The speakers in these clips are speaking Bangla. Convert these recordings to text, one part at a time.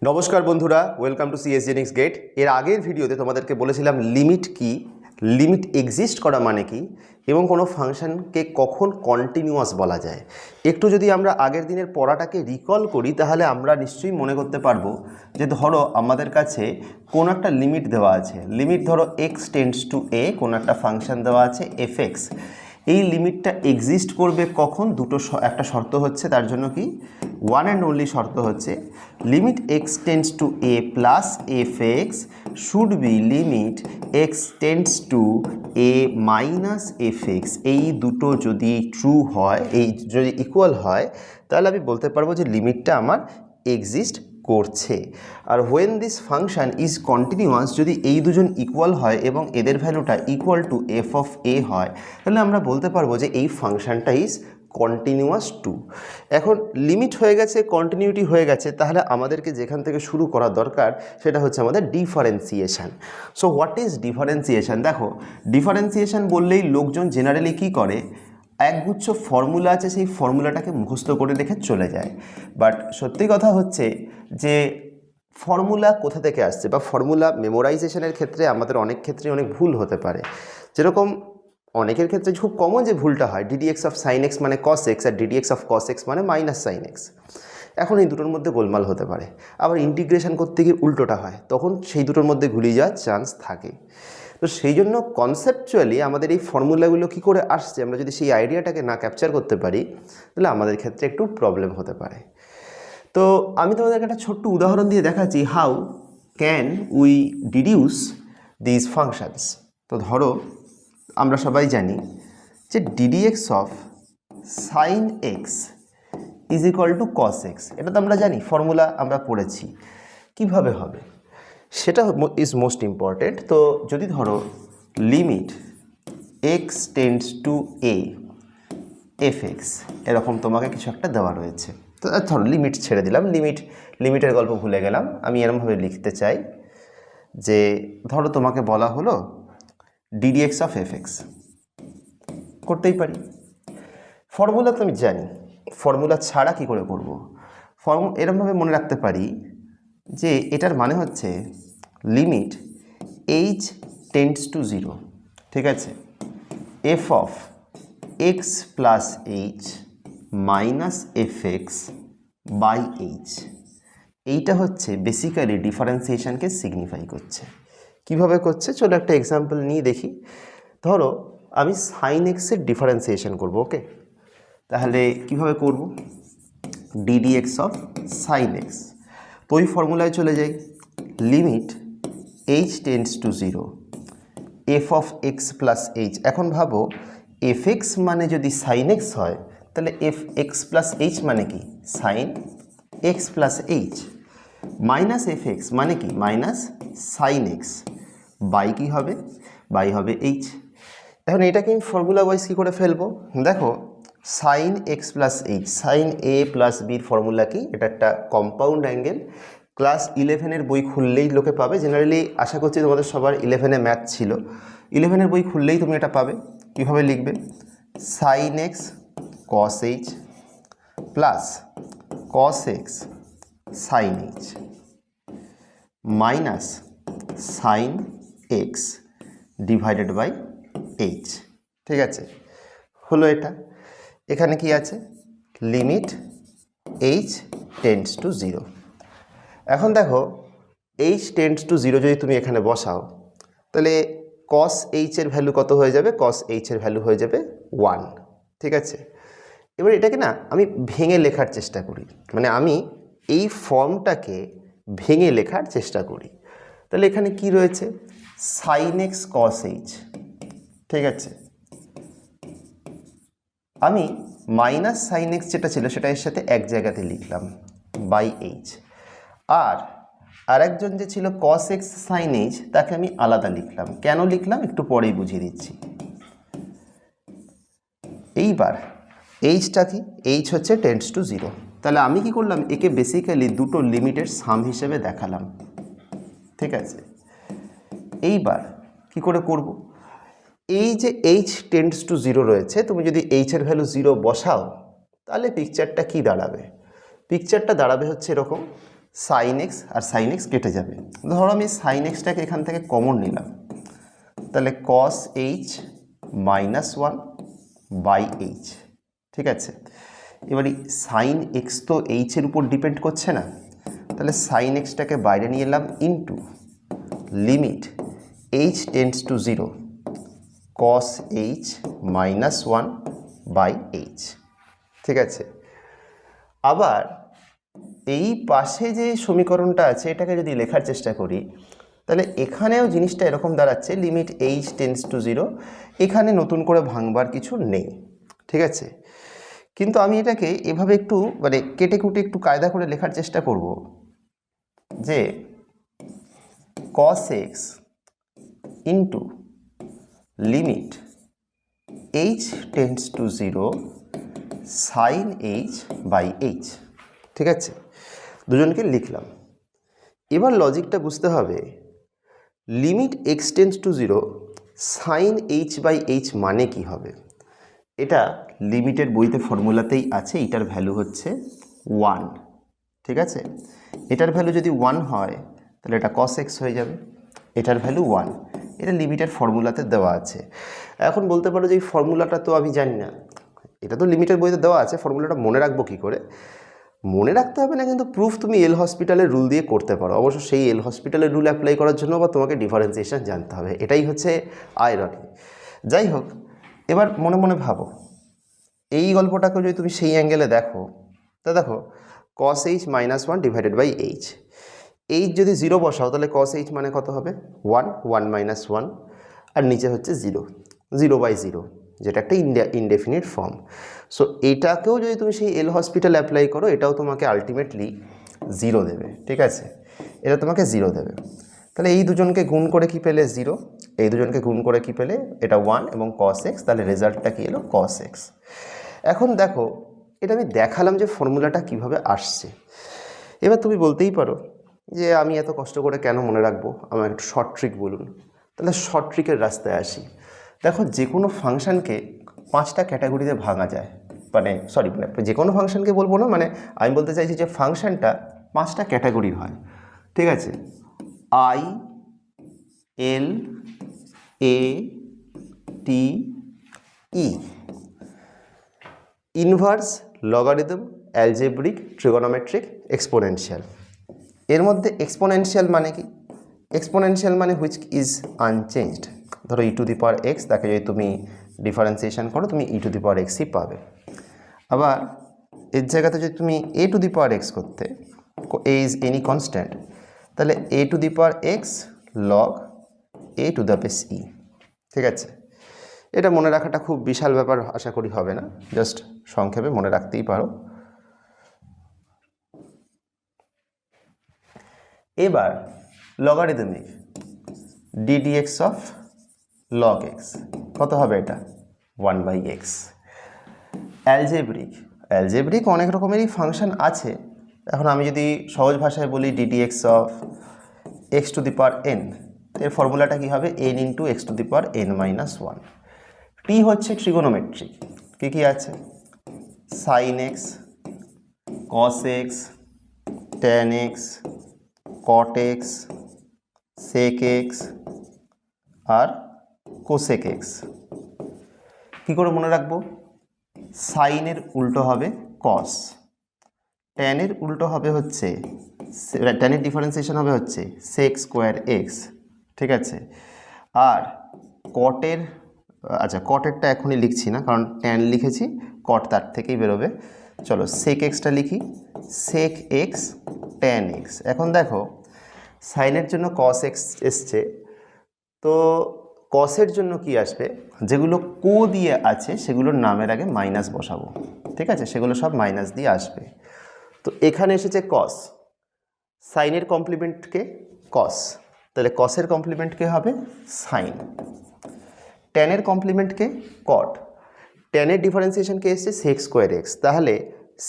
নমস্কার বন্ধুরা, ওয়েলকাম টু সিএসজেনিক্স গেট। এর আগের ভিডিওতে তোমাদেরকে বলেছিলাম লিমিট কি, লিমিট এক্সিস্ট করা মানে কি, এবং কোনো ফাংশনকে কখন কন্টিনিউয়াস বলা যায়। একটু যদি আমরা আগের দিনের পড়াটাকে রিকল করি তাহলে আমরা নিশ্চয়ই মনে করতে পারবো যে ধরো আমাদের কাছে কোনো একটা লিমিট দেওয়া আছে। লিমিট ধরো এক্স টেন্ডস টু এ, কোনো একটা ফাংশন দেওয়া আছে এফ এক্স। এই লিমিটটা এক্সিস্ট করবে কখন? একটা শর্ত হচ্ছে, তার জন্য কি ওয়ান অ্যান্ড অনলি শর্ত হচ্ছে limit x tends two A plus F x should be limit x tends two A minus f x. এই দুটো যদি ট্রু হয়, এই যদি ইকুয়াল হয়, তাহলে আমি বলতে পারবো যে লিমিটটা আমার এক্সিস্ট করছে। আর when this function is continuous, যদি এই দুজন ইকুয়াল হয় এবং এদের ভ্যালুটা equal to f of a হয়, তাহলে আমরা বলতে পারবো যে এই ফাংশনটা ইজ কন্টিনিউয়াস টু। এখন লিমিট হয়ে গেছে, কন্টিনিউটি হয়ে গেছে, তাহলে আমাদেরকে যেখান থেকে শুরু করা দরকার সেটা হচ্ছে আমাদের differentiation. So what is differentiation? দেখো, ডিফারেন্সিয়েশন বললেই লোকজন জেনারেলি কী করে, একগুচ্ছ ফর্মুলা আছে, সেই ফর্মুলাটাকে মুখস্থ করে রেখে চলে যায়। বাট সত্যি কথা হচ্ছে যে ফর্মুলা কোথা থেকে আসছে, বা ফর্মুলা মেমোরাইজেশনের ক্ষেত্রে আমাদের অনেক ক্ষেত্রে অনেক ভুল হতে পারে। যেরকম অনেকের ক্ষেত্রে খুব কমন যে ভুলটা হয়, d d x of sine x মানে কস এক্স, আর d d x of cos x মানে মাইনাস সাইন এক্স। এখন এই দুটোর মধ্যে গোলমাল হতে পারে। আবার ইন্টিগ্রেশন করতে গিয়ে উল্টোটা হয়, তখন সেই দুটোর মধ্যে ঘুরিয়ে যাওয়ার চান্স থাকে। তো সেই জন্য কনসেপচুয়ালি আমাদের এই ফর্মুলাগুলো কী করে আসছে, আমরা যদি সেই আইডিয়াটাকে না ক্যাপচার করতে পারি, তাহলে আমাদের ক্ষেত্রে একটু প্রবলেম হতে পারে। তো আমি তোমাদেরকে একটা ছোট্ট উদাহরণ দিয়ে দেখাচ্ছি how can we deduce this functions. তো ধরো আমরা সবাই জানি যে d d x of sine x is equal to cos x. এটা তো আমরা জানি, ফর্মুলা আমরা পড়েছি। কিভাবে হবে সেটা ইজ মোস্ট ইম্পর্টেন্ট। তো যদি ধরো limit x tends two A F x, এরকম তোমাকে কিছু একটা দেওয়া রয়েছে। তো ধরো লিমিট ছেড়ে দিলাম, লিমিটের গল্প ভুলে গেলাম। আমি এরমভাবে লিখতে চাই যে ধরো তোমাকে বলা হলো DD x of F x, করতেই পারি। ফর্মুলা তো আমি জানি, ফর্মুলা ছাড়া কি করে করব? এরমভাবে মনে রাখতে পারি যে এটার মানে হচ্ছে limit h tends to zero, ঠিক আছে, f of x plus h minus f x by h. এইটা হচ্ছে বেসিক্যালি ডিফারেন্সিয়েশনকে সিগনিফাই করছে। কিভাবে করছে চলো একটা এক্সাম্পল নিয়ে দেখি। ধরো আমি সাইন এক্সের ডিফারেন্সিয়েশন করব, ওকে? তাহলে কিভাবে করব? DD x of sine x. তো ওই ফর্মুলায় চলে যাই, limit h tends to zero F of x plus H. এখন ভাবো এফ এক্স মানে যদি সাইন এক্স হয়, তাহলে এফ এক্স প্লাস এইচ মানে কি? Sine x plus h. Minus f x মানে কি? মাইনাস সাইন এক্স বাই কী হবে? বাই হবে এইচ। এখন এটাকে আমি ফর্মুলা ওয়াইজ কী করে ফেলবো? দেখো, sine x plus h, sine a plus বির ফর্মুলা কি? এটা একটা কম্পাউন্ড অ্যাঙ্গেল। ক্লাস 11-এর বই খুললেই লোকে পাবে। জেনারেলি আশা করছি তোমাদের সবার 11-এ ম্যাথ ছিল, 11-এর বই খুললেই তুমি এটা পাবে। কীভাবে লিখবে? Sine x cos h plus cos x sine h minus sine x divided by h. ঠিক আছে, হলো এটা। এখানে কি আছে? Limit h tends to zero. এখন দেখো, এইচ টেন্ডস টু জিরো যদি তুমি এখানে বসাও, তাহলে কস এইচের ভ্যালু কত হয়ে যাবে? কস এইচের ভ্যালু হয়ে যাবে 1। ঠিক আছে, এবার এটাকে না আমি ভেঙে লেখার চেষ্টা করি, মানে আমি এই ফর্মটাকে ভেঙে লেখার চেষ্টা করি। তাহলে এখানে কি রয়েছে? Sign x cos H. ঠিক আছে, আমি মাইনাস সাইন এক্স যেটা ছিল সেটা এর সাথে এক জায়গাতে লিখলাম বাই এইচ, আর আরেকজন যে ছিল কস এক্স সাইন এইচ তাকে আমি আলাদা লিখলাম। কেন লিখলাম একটু পরেই বুঝিয়ে দিচ্ছি। এইবার এইচটা কি? এইচ হচ্ছে টেন্ডস টু জিরো। তাহলে আমি কি করলাম? একে বেসিক্যালি দুটো লিমিটের সাম হিসেবে দেখালাম। ঠিক আছে, এইবার কি করে করব? এই যে এইচ টেন্ডস টু জিরো রয়েছে, তুমি যদি এইচের ভ্যালু জিরো বসাও, তাহলে পিকচারটা কি দাঁড়াবে? পিকচারটা দাঁড়াবে হচ্ছে এরকম, সাইন এক্স আর সাইন এক্স কেটে যাবে। ধরো আমি সাইন এক্সটাকে এখান থেকে কমন নিলাম, তাহলে cos h minus one by h, ঠিক আছে। এবার সাইন এক্স তো এইচের উপর ডিপেন্ড করছে না, তাহলে সাইন এক্সটাকে বাইরে নিয়ে এলাম into limit h tends to zero cos h minus one by h, ঠিক আছে। আবার এই পাশে যে সমীকরণটা আছে এটাকে যদি লেখার চেষ্টা করি, তাহলে এখানেও জিনিসটা এরকম দাঁড়াচ্ছে limit h tends to zero, এখানে নতুন করে ভাঙবার কিছু নেই, ঠিক আছে। কিন্তু আমি এটাকে এভাবে একটু মানে কেটে কুটে একটু কায়দা করে লেখার চেষ্টা করব যে cos x into limit h tends to zero sine h by h, ঠিক আছে। দুজনকে লিখলাম। এবার লজিকটা বুঝতে হবে, limit x tends to zero sine h by h মানে কি হবে। এটা লিমিটের বইতে ফর্মুলাতেই আছে, এটার ভ্যালু হচ্ছে 1, ঠিক আছে। এটার ভ্যালু যদি 1 হয় তাহলে এটা cos x হয়ে যাবে, এটার ভ্যালু 1, এটা লিমিটের ফর্মুলাতে দেওয়া আছে। এখন বলতে পারো যে এই ফর্মুলাটা তো আমি জানি না, এটা তো লিমিটের বইতে দেওয়া আছে, ফর্মুলাটা মনে রাখবো কী করে? মনে রাখতে হবে না, কিন্তু প্রুফ তুমি এল হসপিটালের রুল দিয়ে করতে পারো। অবশ্য সেই এল হসপিটালের রুল অ্যাপ্লাই করার জন্য বা তোমাকে ডিফারেন্সিয়েশন জানতে হবে, এটাই হচ্ছে আয়রনি। যাই হোক, এবার মনে মনে ভাবো এই গল্পটাকে যদি তুমি সেই অ্যাঙ্গেলে দেখো, তা দেখো cos h minus one divided by h, h যদি 0 বসাও তাহলে cos h মানে কত হবে 1, 1 মাইনাস 1, আর নিচে হচ্ছে 0, 0 বাই 0, যেটা একটা ইনডেফিনিট ফর্ম। সো এটাকেও যদি তুমি সেই এল হসপিটাল অ্যাপ্লাই করো, এটাও তোমাকে আলটিমেটলি 0 দেবে, ঠিক আছে। এটা তোমাকে 0 দেবে। তাহলে এই দুজনকে গুণ করে কি পেলে 0, এই দুজনকে গুণ করে কি পেলে এটা 1 এবং cos x, তাহলে রেজাল্টটা কি এলো cos x। এখন দেখো এটা আমি দেখালাম যে ফর্মুলাটা কিভাবে আসছে। এবার তুমি বলতেই পারো যে আমি এত কষ্ট করে কেন মনে রাখবো, আমার একটু শর্ট ট্রিক বলুন। তাহলে শর্ট ট্রিকের রাস্তায় আসি। দেখো যে কোনো ফাংশানকে 5টা ক্যাটাগরিতে ভাঙা যায়, মানে যে কোনো ফাংশানকে বলবো না, মানে আমি বলতে চাইছি যে ফাংশানটা 5টা ক্যাটাগরির হয়, ঠিক আছে। I, L, A, T, E, inverse, logarithm, algebraic, trigonometric, exponential. এর মধ্যে এক্সপোনেনশিয়াল মানে কি? এক্সপোনেনশিয়াল মানে হুইচ ইজ আনচেঞ্জড। ধরো ই টু দি পাওয়ার এক্স, তাকে যদি তুমি ডিফারেন্সিয়েশন করো তুমি ই টু দি পাওয়ার এক্সই পাবে। আবার এর জায়গাতে যদি তুমি এ টু দি পাওয়ার এক্স করতে, এ ইজ এনি কনস্ট্যান্ট, তাহলে a to the power x log a to the base e, ঠিক আছে। এটা মনে রাখাটা খুব বিশাল ব্যাপার আশা করি হবে না, জাস্ট সংক্ষেপে মনে রাখতেই পারো। এবার logarithmic ddx of log x কত হবে এটা 1 বাই এক্স। অ্যালজেব্রিক অনেক রকমেরই ফাংশন আছে। এখন আমি যদি সহজ ভাষায় বলি ddx of x to the power n, এর ফর্মুলাটা কী হবে n into x to the power n minus 1। T হচ্ছে ট্রিগোনোমেট্রিক, কী কী আছে sine x, cos x, tan x, cot x, sec x আর কোসেক এক্স। কী করে মনে রাখবো? সাইনের উল্টো হবে কস, ট্যানের উল্টো হবে হচ্ছে ট্যানের ডিফারেন্সিয়েশন হবে হচ্ছে সেক স্কোয়ার এক্স, ঠিক আছে। আর কটের, আচ্ছা কটেরটা এখনই লিখছি না কারণ ট্যান লিখেছি, কট তার থেকেই বেরোবে। চলো সেক এক্সটা লিখি, সেক এক্স ট্যান এক্স। এখন দেখো সাইনের জন্য কস এক্স এসছে, তো কসের জন্য কি আসবে, যেগুলো কো দিয়ে আছে সেগুলোর নামের আগে মাইনাস বসাবো, ঠিক আছে, সেগুলো সব মাইনাস দিয়ে আসবে। তো এখানে এসেছে কস, সাইনের কমপ্লিমেন্টকে কস, তাহলে কসের কমপ্লিমেন্টকে হবে সাইন, ট্যানের কমপ্লিমেন্টকে কট, ট্যানের ডিফারেন্সিয়েশনকে এসছে সেক স্কোয়ার এক্স, তাহলে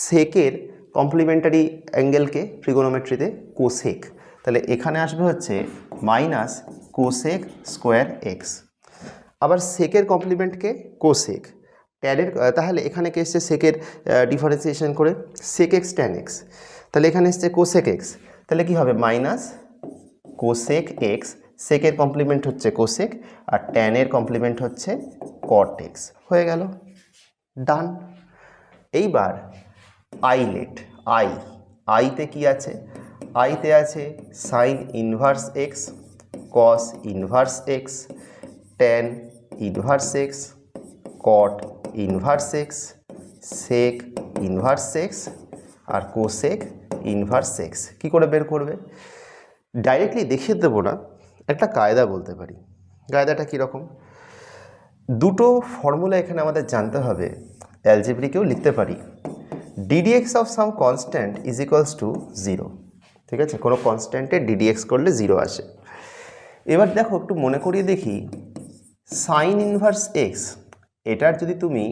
সেকের কমপ্লিমেন্টারি অ্যাঙ্গেলকে ট্রিগোনোমেট্রিতে কোসেক, তাহলে এখানে আসবে হচ্ছে মাইনাস কোসেক স্কোয়ার এক্স। আবার সেকের কমপ্লিমেন্টকে কোসেক, ট্যানের, তাহলে এখানে কে এসছে সেকের ডিফারেন্সিয়েশন করে সেক এক্স ট্যান এক্স, তাহলে এখানে এসছে কোসেক এক্স, তাহলে কি হবে মাইনাস কোসেক এক্স, সেকের কমপ্লিমেন্ট হচ্ছে কোসেক আর ট্যানের কমপ্লিমেন্ট হচ্ছে কট এক্স, হয়ে গেল, ডান। এইবার আইলেট আইতে কি আছে, আইতে আছে sine inverse x, cos inverse x, tan inverse x, cot inverse x, sec inverse x আর কোসেক ইনভার্স এক্স। কী করে বের করবে? ডাইরেক্টলি দেখিয়ে দেবো না, একটা কায়দা বলতে পারি। কায়দাটা কীরকম? দুটো ফর্মুলা এখানে আমাদের জানতে হবে, অ্যালজেব্রিকেও লিখতে পারি। Ddx of some constant is equals to 0, ঠিক আছে? কোনো কনস্ট্যান্টে ডিডিএক্স করলে 0 আসে। এবার দেখো একটু মনে করিয়ে দেখি, সাইন ইনভার্স এক্স এটার যদি তুমি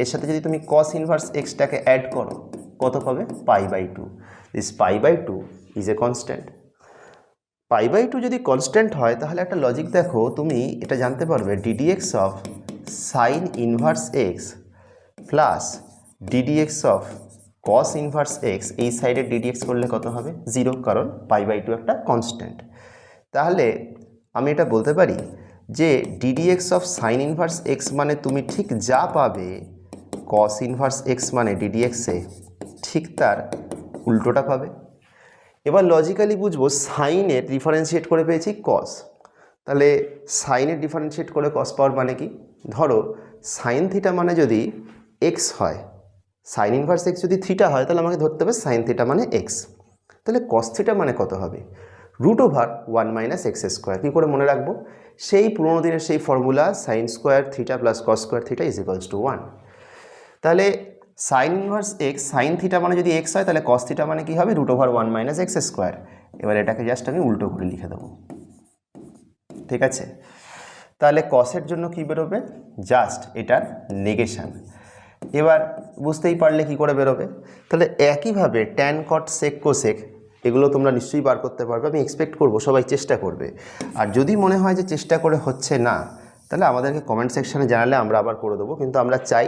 এর সাথে যদি তুমি কস ইনভার্স এক্সটাকে অ্যাড করো, কত পাবে? π/2। This π/2 is a constant. π/2 যদি কনস্ট্যান্ট হয় তাহলে একটা লজিক দেখো, তুমি এটা জানতে পারবে ddx of sign inverse x plus ddx of cos inverse x, এই সাইডে ডিডিএক্স করলে কত হবে? 0, কারণ π/2 একটা কনস্ট্যান্ট। তাহলে আমি এটা বলতে পারি যে ddx of sign inverse x মানে তুমি ঠিক যা পাবে কস ইনভার্স এক্স মানে ডিডিএক্সে, ঠিক তার উল্টোটা পাবে। এবার লজিক্যালি বুঝবো, সাইনের ডিফারেন্সিয়েট করে পেয়েছি কস, তাহলে সাইনের ডিফারেন্সিয়েট করে কস পাওয়ার মানে কি? ধরো সাইন থিটা মানে যদি এক্স হয়, সাইন ইনভার্স এক্স যদি থিটা হয় তাহলে আমাকে ধরতে হবে সাইন থিটা মানে এক্স, তাহলে কস থিটা মানে কত হবে? √1 - x²। কী করে মনে রাখবো? সেই পুরোনো দিনের সেই formula, sine square theta plus cos square theta is equals to 1। তাহলে sign inverse x, sine theta মানে যদি এক্স হয় তাহলে কস থিটা মানে কী হবে? √1 - x²। এবার এটাকে জাস্ট আমি উল্টো করে লিখে দেবো, ঠিক আছে? তাহলে কসের জন্য কী বেরোবে? জাস্ট এটার নেগেশান। এবার বুঝতেই পারলে কি করে বেরোবে। তাহলে একইভাবে ট্যান, কট, সেক, কোসেক এগুলো তোমরা নিশ্চয়ই বার করতে পারবে, আমি এক্সপেক্ট করবো সবাই চেষ্টা করবে। আর যদি মনে হয় যে চেষ্টা করে হচ্ছে না, তাহলে আমাদেরকে কমেন্ট সেকশানে জানালে আমরা আবার করে দেবো। কিন্তু আমরা চাই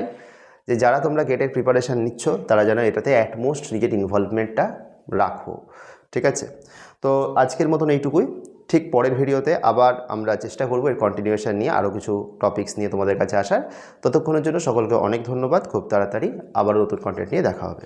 যে যারা তোমরা গেটের প্রিপারেশান নিচ্ছ তারা যেন এটাতে অ্যাটমোস্ট নিজের ইনভলভমেন্টটা রাখো, ঠিক আছে? তো আজকের মতন এইটুকুই। ঠিক পরের ভিডিওতে আবার আমরা চেষ্টা করব এর কন্টিনিউয়েশন নিয়ে আরও কিছু টপিকস নিয়ে তোমাদের কাছে আসার। ততক্ষণের জন্য সকলকে অনেক ধন্যবাদ। খুব তাড়াতাড়ি আবারও নতুন কন্টেন্ট নিয়ে দেখা হবে।